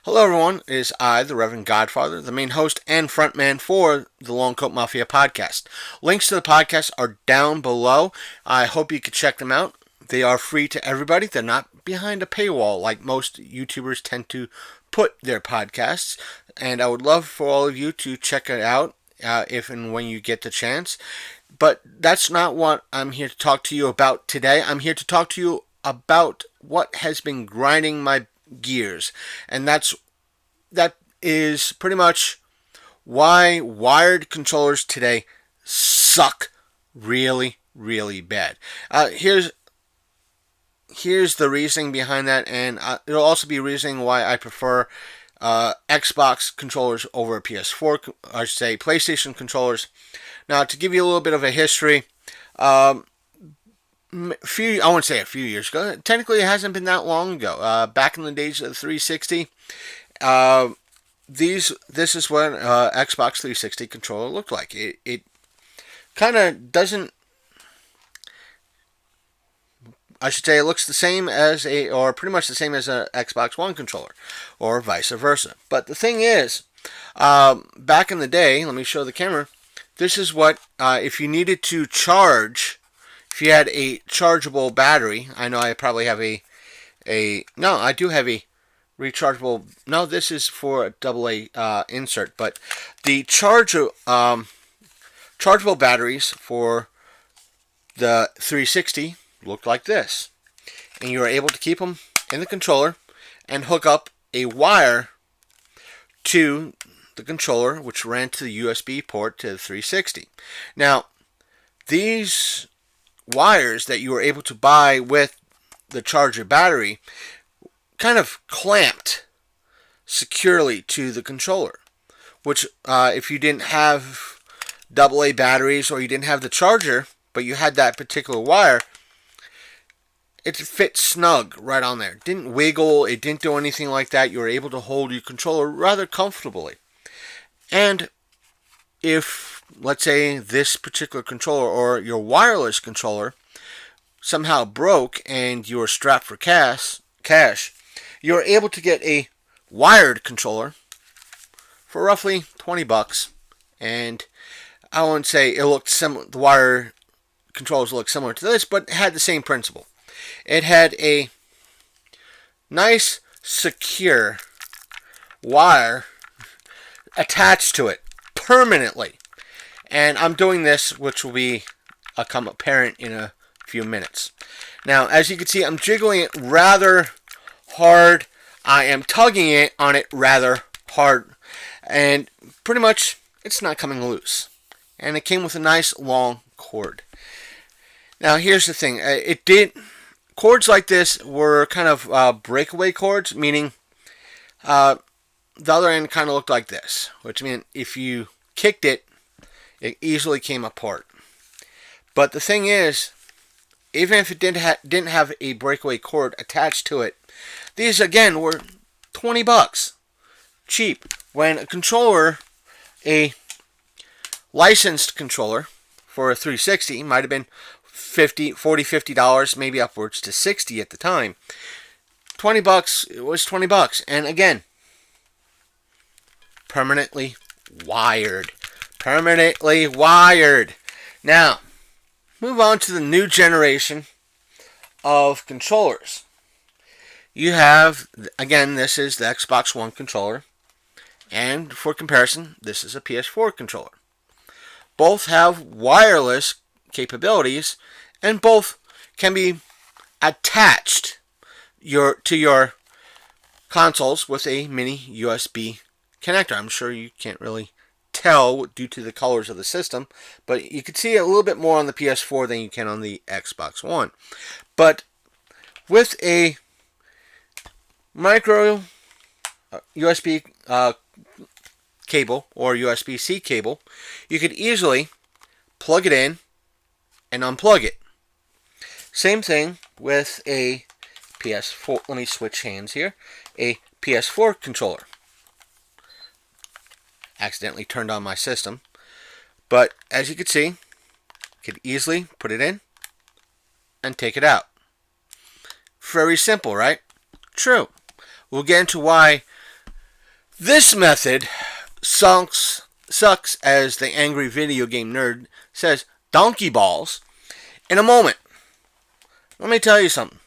Hello, everyone. It is I, the Reverend Godfather, the main host and frontman for the Long Coat Mafia podcast. Links to the podcast are down below. I hope you can check them out. They are free to everybody. They're not behind a paywall like most YouTubers tend to put their podcasts. And I would love for all of you to check it out if and when you get the chance. But that's not what I'm here to talk to you about today. I'm here to talk to you about what has been grinding my gears, and that is pretty much why wired controllers today suck really, really bad. Here's the reasoning behind that, and it'll also be reasoning why I prefer Xbox controllers over PS4. I should say PlayStation controllers. Now, to give you a little bit of a history, I wouldn't say a few years ago. Technically, it hasn't been that long ago. Back in the days of the 360, this is what Xbox 360 controller looked like. It kind of doesn't. I should say it looks the same as or pretty much the same as an Xbox One controller, or vice versa. But the thing is, back in the day, let me show the camera. This is what if you needed to charge. If you had a chargeable battery, I know I probably have no, I do have a rechargeable. No, this is for a AA insert, but the chargeable batteries for the 360 looked like this, and you were able to keep them in the controller and hook up a wire to the controller, which ran to the USB port to the 360. Now, these wires that you were able to buy with the charger battery kind of clamped securely to the controller, which if you didn't have AA batteries or you didn't have the charger, but you had that particular wire, it fit snug right on there. It didn't wiggle, it didn't do anything like that. You were able to hold your controller rather comfortably. And if, let's say, this particular controller or your wireless controller somehow broke and you were strapped for cash, you're able to get a wired controller for roughly $20. And I wouldn't say it looked similar. The wire controllers looked similar to this, but it had the same principle. It had a nice, secure wire attached to it permanently. And I'm doing this, which will become apparent in a few minutes. Now, as you can see, I'm jiggling it rather hard. I am tugging on it rather hard. And pretty much, it's not coming loose. And it came with a nice long cord. Now, here's the thing. Cords like this were kind of breakaway cords, meaning the other end kind of looked like this, which meant if you kicked it, it easily came apart. But the thing is, even if it didn't have a breakaway cord attached to it, these again were $20, cheap. When a controller, a licensed controller for a 360 might have been $50, maybe upwards to $60 at the time. $20, it was $20, and again, permanently wired. Now, move on to the new generation of controllers. You have, again, this is the Xbox One controller, and for comparison, this is a PS4 controller. Both have wireless capabilities, and both can be attached to your consoles with a mini USB connector. I'm sure you can't really tell due to the colors of the system, but you can see it a little bit more on the PS4 than you can on the Xbox One. But with a micro USB cable or USB-C cable, you could easily plug it in and unplug it. Same thing with a PS4. Let me switch hands here. A PS4 controller. Accidentally turned on my system. But as you can see, you could easily put it in and take it out. Very simple, right? True. We'll get into why This method sucks, as the angry video game nerd says, donkey balls. In a moment, let me tell you something.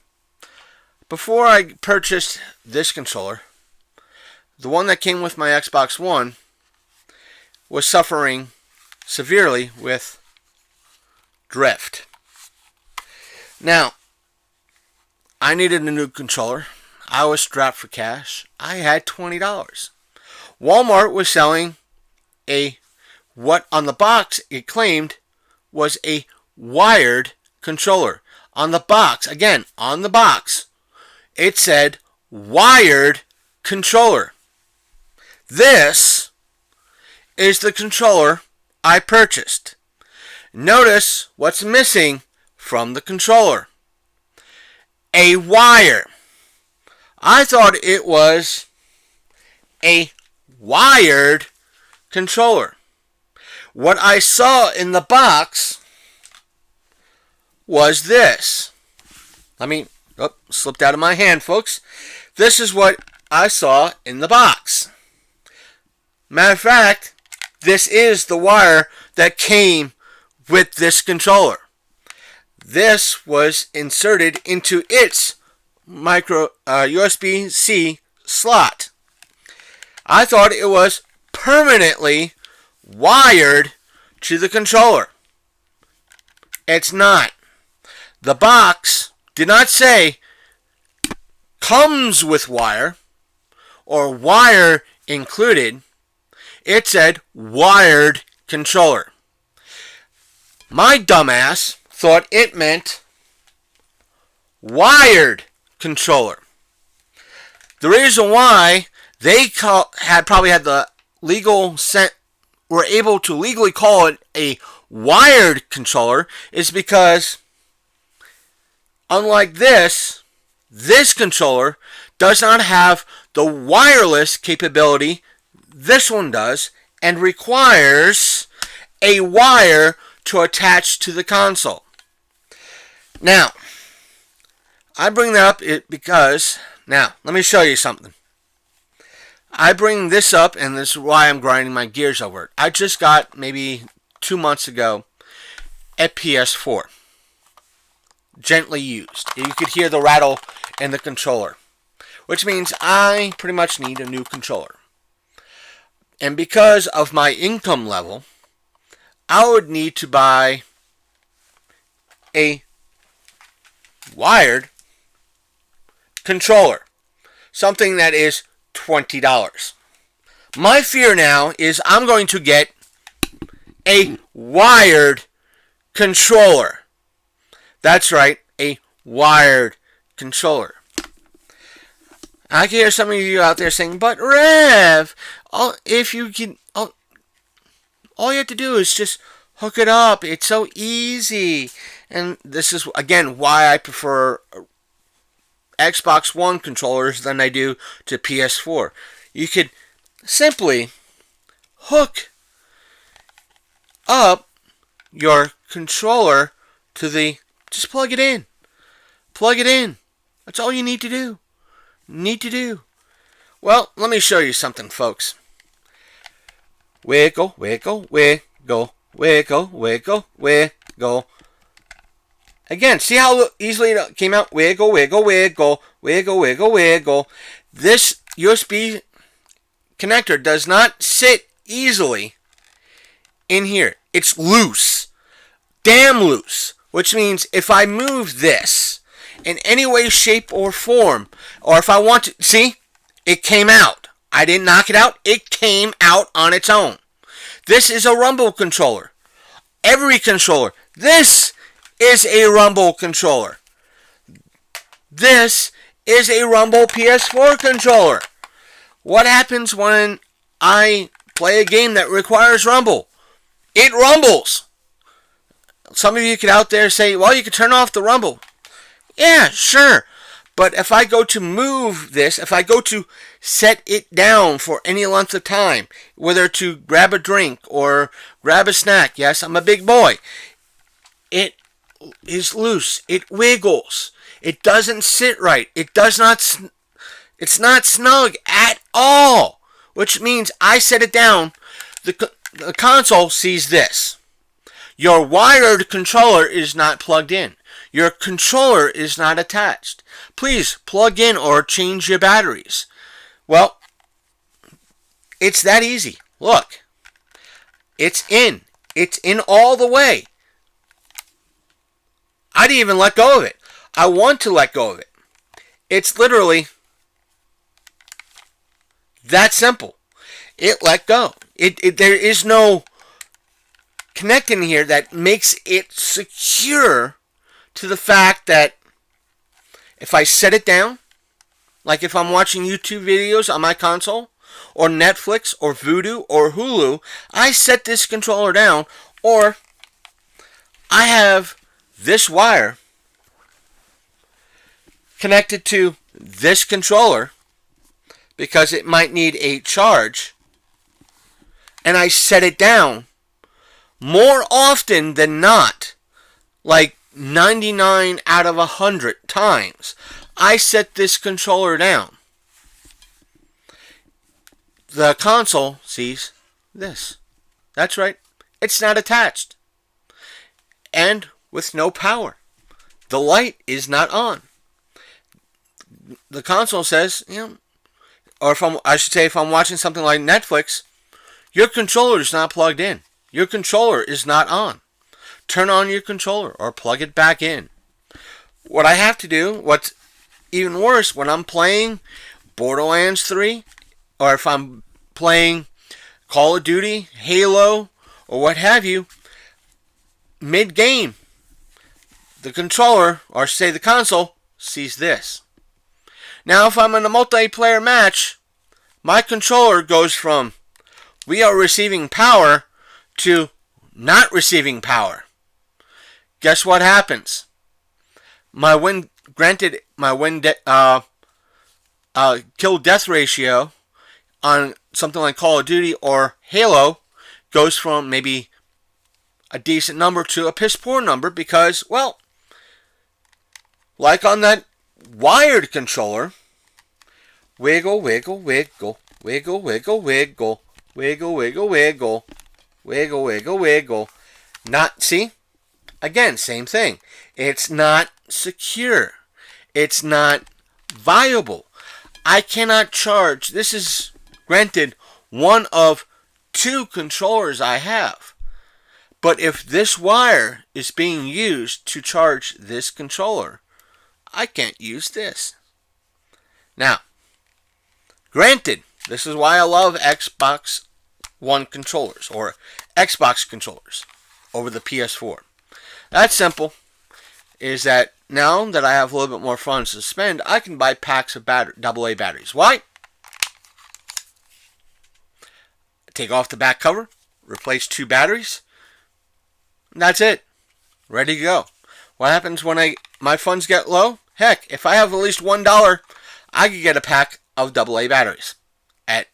Before I purchased this controller, the one that came with my Xbox One was suffering severely with drift. Now, I needed a new controller. I was strapped for cash. I had $20. Walmart was selling what on the box it claimed was a wired controller. On the box, again, on the box, it said wired controller. This is the controller I purchased. Notice what's missing from the controller. A wire. I thought it was a wired controller. What I saw in the box was this. Slipped out of my hand, folks. This is what I saw in the box. Matter of fact, this is the wire that came with this controller. This was inserted into its micro USB-C slot. I thought it was permanently wired to the controller. It's not. The box did not say comes with wire or wire included. It said wired controller. My dumbass thought it meant wired controller. The reason why they probably had the were able to legally call it a wired controller is because, unlike this controller does not have the wireless capability this one does, and requires a wire to attach to the console. Now, I bring that up because, now, let me show you something. I bring this up, and this is why I'm grinding my gears over it. I just got, maybe 2 months ago, a PS4. Gently used. You could hear the rattle in the controller. Which means I pretty much need a new controller. And because of my income level, I would need to buy a wired controller. Something that is $20. My fear now is I'm going to get a wired controller. That's right, a wired controller. I can hear some of you out there saying, but Rev, all you have to do is just hook it up. It's so easy. And this is, again, why I prefer Xbox One controllers than I do to PS4. You could simply hook up your controller to just plug it in. Plug it in. That's all you need to do. Well, let me show you something, folks. Wiggle, wiggle, wiggle, wiggle, wiggle, wiggle. Again, see how easily it came out? Wiggle, wiggle, wiggle, wiggle, wiggle, wiggle. This USB connector does not sit easily in here. It's loose. Damn loose. Which means if I move this in any way, shape, or form, or if I want to, see? It came out. I didn't knock it out. It came out on its own. This is a Rumble controller. Every controller. This is a Rumble controller. This is a Rumble PS4 controller. What happens when I play a game that requires Rumble? It rumbles. Some of you could out there say, well, you could turn off the Rumble. Yeah, sure. But if I go to move this, if I go to set it down for any length of time, whether to grab a drink or grab a snack, yes, I'm a big boy, it is loose. It wiggles. It doesn't sit right. It's not snug at all. which means I set it down. The console sees this. Your wired controller is not plugged in. Your controller is not attached. Please plug in or change your batteries. Well, it's that easy. Look, it's in. It's in all the way. I didn't even let go of it. I want to let go of it. It's literally that simple. It let go. There is no connecting here that makes it secure to the fact that if I set it down, like if I'm watching YouTube videos on my console, or Netflix, or Vudu, or Hulu, I set this controller down, or I have this wire connected to this controller because it might need a charge, and I set it down. More often than not, like 99 out of 100 times, I set this controller down. The console sees this. That's right. It's not attached. And with no power. The light is not on. The console says, or if I'm watching something like Netflix, your controller is not plugged in. Your controller is not on. Turn on your controller or plug it back in. What I have to do, what's even worse, when I'm playing Borderlands 3, or if I'm playing Call of Duty, Halo, or what have you, mid-game, the controller, or say the console, sees this. Now, if I'm in a multiplayer match, my controller goes from we are receiving power to not receiving power. Guess what happens? My kill death ratio on something like Call of Duty or Halo goes from maybe a decent number to a piss poor number because, well, like on that wired controller, wiggle, wiggle, wiggle, wiggle, wiggle, wiggle, wiggle, wiggle, wiggle, wiggle, wiggle, wiggle. Not, see? Again, same thing. It's not secure. It's not viable. I cannot charge. This is, granted, one of 2 controllers I have. But if this wire is being used to charge this controller, I can't use this. Now, granted, this is why I love Xbox One controllers or Xbox controllers over the PS4. That's simple. Is that now that I have a little bit more funds to spend, I can buy packs of AA batteries. Why? Take off the back cover, replace 2 batteries, and that's it. Ready to go. What happens when my funds get low? Heck, if I have at least $1, I could get a pack of AA batteries at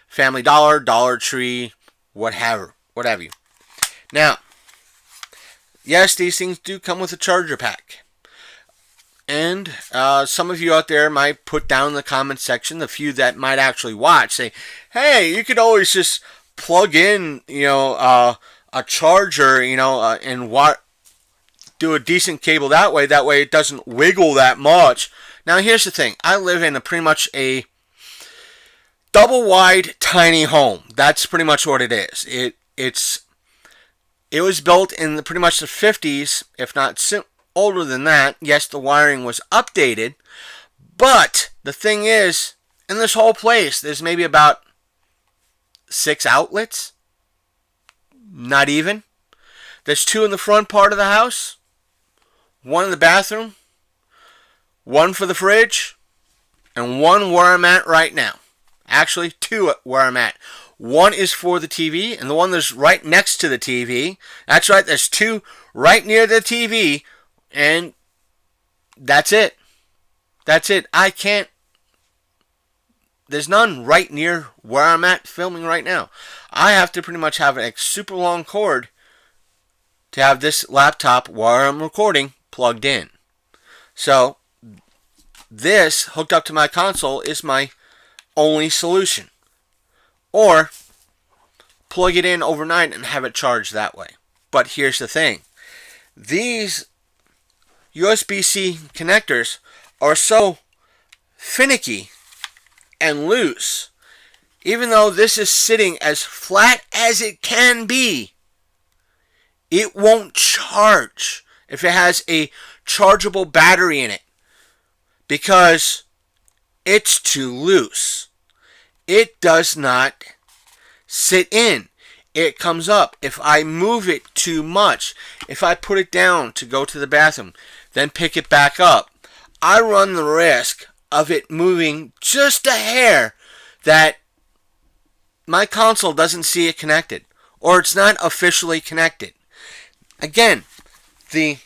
Family Dollar, Dollar Tree, what have you. Now, yes, these things do come with a charger pack. And some of you out there might put down in the comment section, the few that might actually watch, say, hey, you could always just plug in, a charger, and do a decent cable that way. That way it doesn't wiggle that much. Now, here's the thing. I live in pretty much a double-wide tiny home. That's pretty much what it is. It was built in pretty much the 50s, if not older than that. Yes, the wiring was updated, but the thing is, in this whole place, there's maybe about 6 outlets. Not even. There's 2 in the front part of the house, 1 in the bathroom, 1 for the fridge, and 1 where I'm at right now. Actually, 2 where I'm at. 1 is for the TV, and the one that's right next to the TV. That's right, there's 2 right near the TV, and that's it. That's it. There's none right near where I'm at filming right now. I have to pretty much have a super long cord to have this laptop where I'm recording plugged in. So, this hooked up to my console is my only solution. or plug it in overnight and have it charged that way. But here's the thing. These USB-C connectors are so finicky and loose. Even though this is sitting as flat as it can be, it won't charge if it has a chargeable battery in it because it's too loose. It does not sit in. It comes up. If I move it too much, if I put it down to go to the bathroom, then pick it back up, I run the risk of it moving just a hair that my console doesn't see it connected, or it's not officially connected. Again, the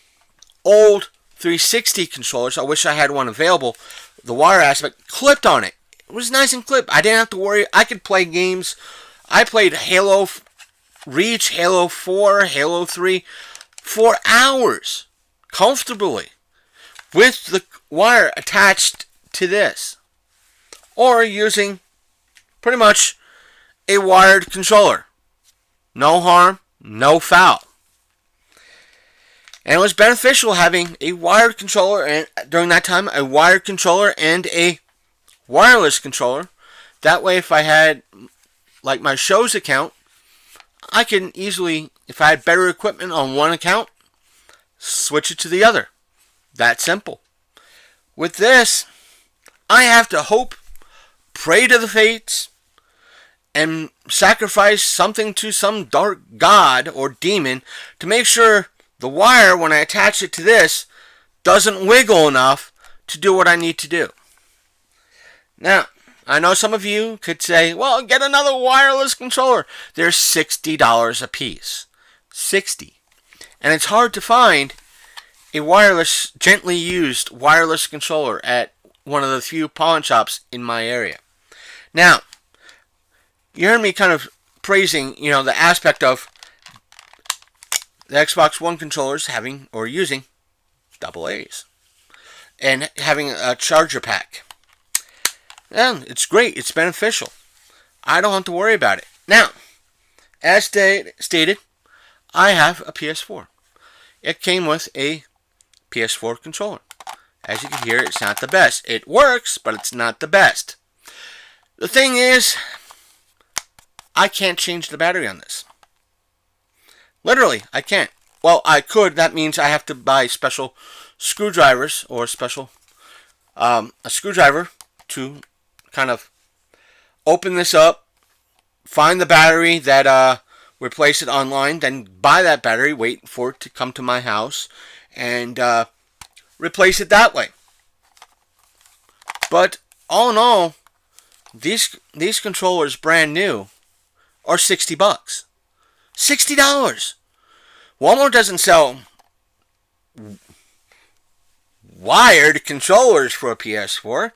old 360 controllers, I wish I had one available, the wire aspect clipped on it. It was nice and clipped. I didn't have to worry. I could play games. I played Halo Reach, Halo 4, Halo 3 for hours comfortably with the wire attached to this, or using pretty much a wired controller. No harm, no foul. And it was beneficial having a wired controller, and during that time a wired controller and a wireless controller. That way, if I had like my shows account, I can easily, if I had better equipment on one account, switch it to the other. That simple. With this, I have to hope, pray to the fates, and sacrifice something to some dark god or demon to make sure the wire, when I attach it to this, doesn't wiggle enough to do what I need to do. Now, I know some of you could say, well, get another wireless controller. They're $60 a piece. $60. And it's hard to find a wireless, gently used wireless controller at one of the few pawn shops in my area. Now, you heard me kind of praising, the aspect of the Xbox One controllers having or using AA's and having a charger pack. Yeah, it's great. It's beneficial. I don't have to worry about it. Now, as stated, I have a PS4. It came with a PS4 controller. As you can hear, it's not the best. It works, but it's not the best. The thing is, I can't change the battery on this. Literally, I can't. Well, I could. That means I have to buy special screwdrivers or a screwdriver to kind of open this up, find the battery that replace it online, then buy that battery, wait for it to come to my house, and replace it that way. But all in all, these controllers, brand new, are $60. $60. Walmart doesn't sell wired controllers for a PS4.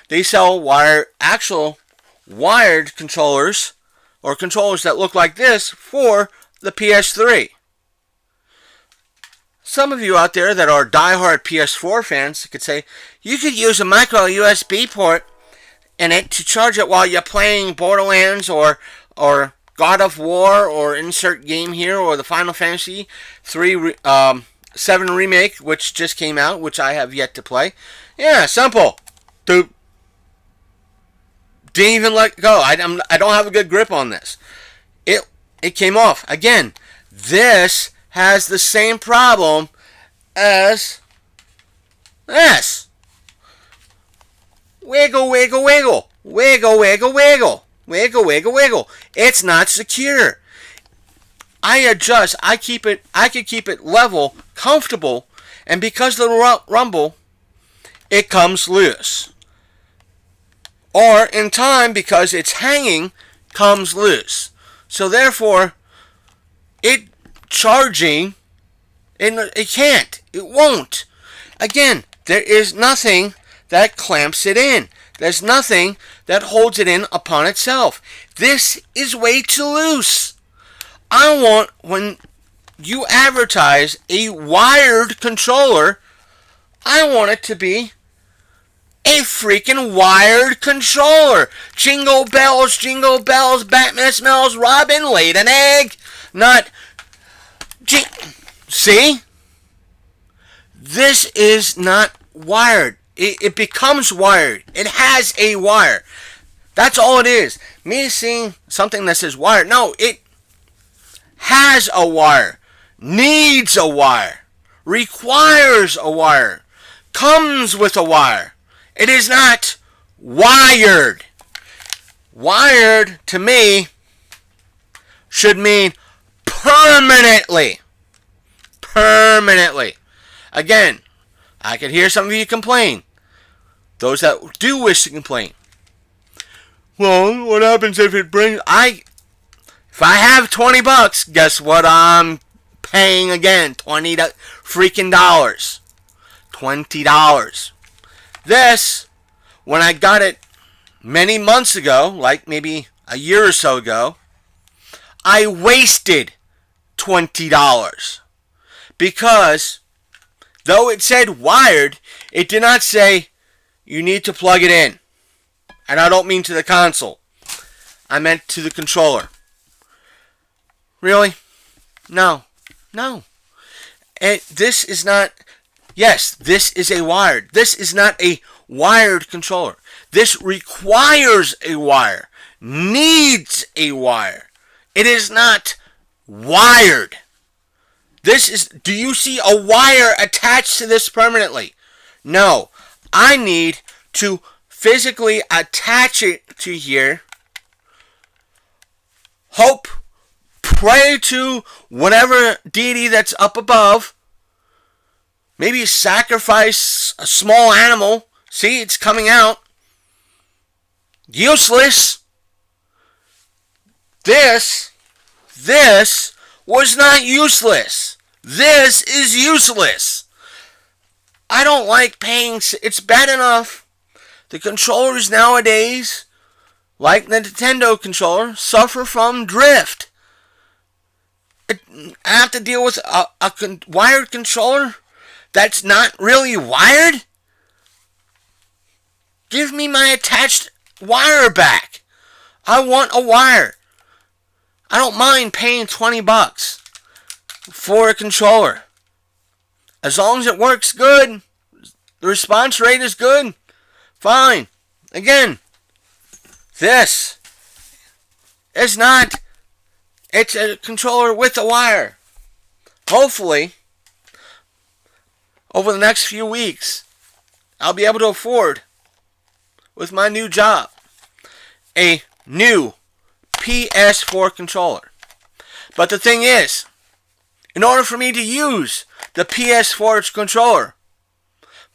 They sell actual wired controllers, or controllers that look like this, for the PS3. Some of you out there that are diehard PS4 fans could say, you could use a micro USB port in it to charge it while you're playing Borderlands or God of War, or insert game here, or the Final Fantasy 7 remake, which just came out, which I have yet to play. Yeah, simple. Didn't even let go. I don't have a good grip on this. It came off. Again, this has the same problem as this. Wiggle, wiggle, wiggle. Wiggle, wiggle, wiggle. Wiggle, wiggle, wiggle. It's not secure. I adjust. I could keep it level, comfortable, and because of the rumble, it comes loose. Or in time, because it's hanging, comes loose. So therefore, it charging, it can't. It won't. Again, there is nothing that clamps it in. There's nothing that holds it in upon itself. This is way too loose. I want, when you advertise a wired controller, I want it to be a freaking wired controller. Jingle bells, Batman smells Robin laid an egg. Not... See? This is not wired. It becomes wired. It has a wire. That's all it is. Me seeing something that says wire. No, it has a wire. Needs a wire. Requires a wire. Comes with a wire. It is not wired. Wired, to me, should mean permanently. Permanently. Again, I can hear some of you complain. Those that do wish to complain. Well, what happens if it brings... If I have $20, guess what I'm paying again? $20 freaking dollars. $20. This, when I got it many months ago, like maybe a year or so ago, I wasted $20. Because, though it said wired, it did not say you need to plug it in. And I don't mean to the console. I meant to the controller. Really? No. This is not... Yes, this is a wired. This is not a wired controller. This requires a wire. Needs a wire. It is not wired. This is... Do you see a wire attached to this permanently? No. I need to physically attach it to here. Hope, pray to whatever deity that's up above. Maybe sacrifice a small animal. See, it's coming out. Useless. This was not useless. This is useless. I don't like paying. It's bad enough. The controllers nowadays, like the Nintendo controller, suffer from drift. I have to deal with a wired controller that's not really wired? Give me my attached wire back. I want a wire. I don't mind paying $20 for a controller. As long as it works good, the response rate is good, fine. Again, this is not... It's a controller with a wire. Hopefully, over the next few weeks, I'll be able to afford, with my new job, a new PS4 controller. But the thing is, in order for me to use the PS4 controller,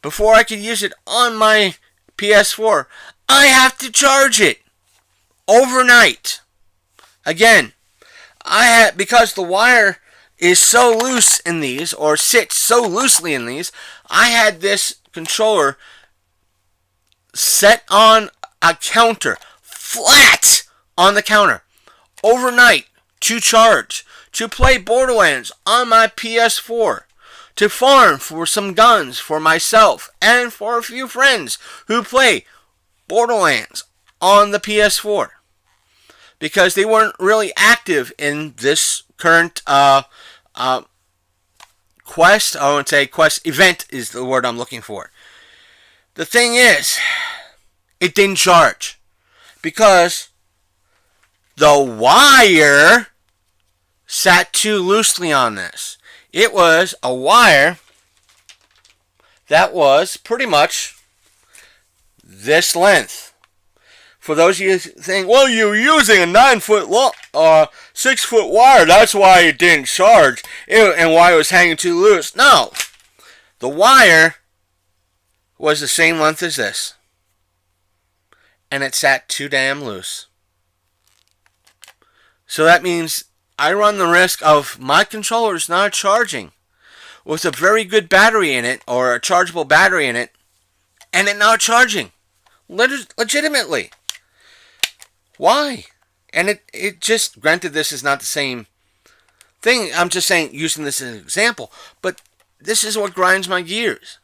before I can use it on my PS4, I have to charge it overnight. Again, because the wire is so loose in these, or sits so loosely in these, I had this controller set on a counter, flat on the counter, overnight, to charge, to play Borderlands on my PS4, to farm for some guns for myself and for a few friends who play Borderlands on the PS4. Because they weren't really active in this current quest. I would say quest event is the word I'm looking for. The thing is, it didn't charge. Because the wire sat too loosely on this. It was a wire that was pretty much this length. For those of you who think, well, you're using a 9-foot long, 6-foot wire, that's why it didn't charge, and why it was hanging too loose. No, the wire was the same length as this, and it sat too damn loose. So that means I run the risk of my controllers not charging with a very good battery in it, or a chargeable battery in it, and it not charging legitimately. Why? And it just, granted this is not the same thing, I'm just saying, using this as an example, but this is what grinds my gears.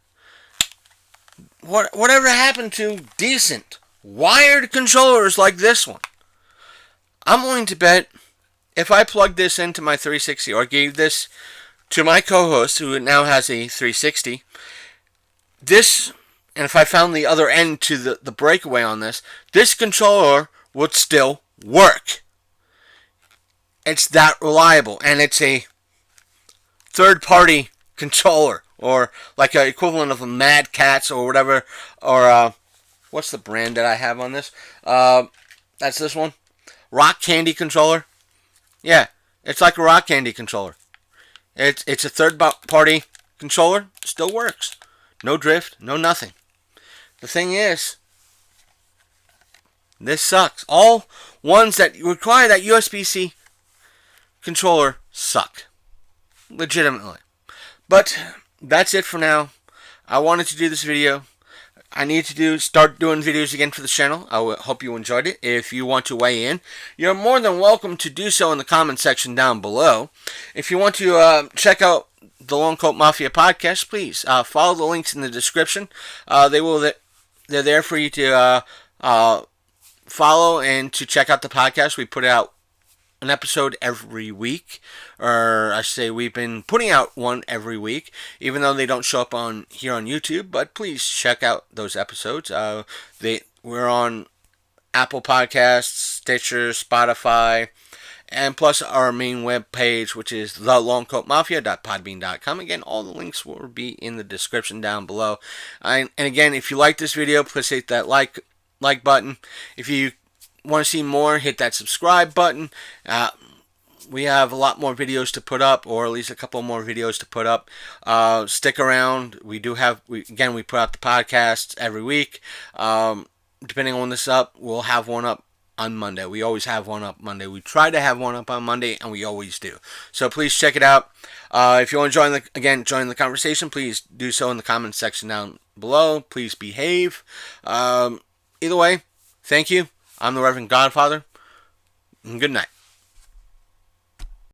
whatever happened to decent wired controllers like this one? I'm willing to bet if I plugged this into my 360 or gave this to my co-host who now has a 360, this, and if I found the other end to the breakaway on this, this controller would still work. It's that reliable, and it's a third-party controller, or like an equivalent of a Mad Catz or whatever, or what's the brand that I have on this? That's this one, Rock Candy controller. Yeah, it's like a Rock Candy controller. It's a third-party controller, still works. No drift, no nothing. The thing is, this sucks. All ones that require that USB-C controller suck. Legitimately. But that's it for now. I wanted to do this video. I need to start doing videos again for the channel. I hope you enjoyed it. If you want to weigh in, you're more than welcome to do so in the comment section down below. If you want to check out the Lone Coat Mafia podcast, please follow the links in the description. They're there for you to follow and to check out the podcast. We put out an episode every week, or I say we've been putting out one every week, even though they don't show up on here on YouTube. But please check out those episodes. We're on Apple Podcasts, Stitcher, Spotify, and plus our main web page, which is thelonecoatmafia.podbean.com. Again, all the links will be in the description down below. And again, if you like this video, please hit that like button. If you want to see more, hit that subscribe button. We have a lot more videos to put up, or at least a couple more videos to put up. Stick around. We put out the podcasts every week. Depending on when this up, we'll have one up on Monday. We always have one up Monday. We try to have one up on Monday, and we always do. So please check it out. If you want to join the conversation, please do so in the comments section down below. Please behave. Either way, thank you. I'm the Reverend Godfather, and good night.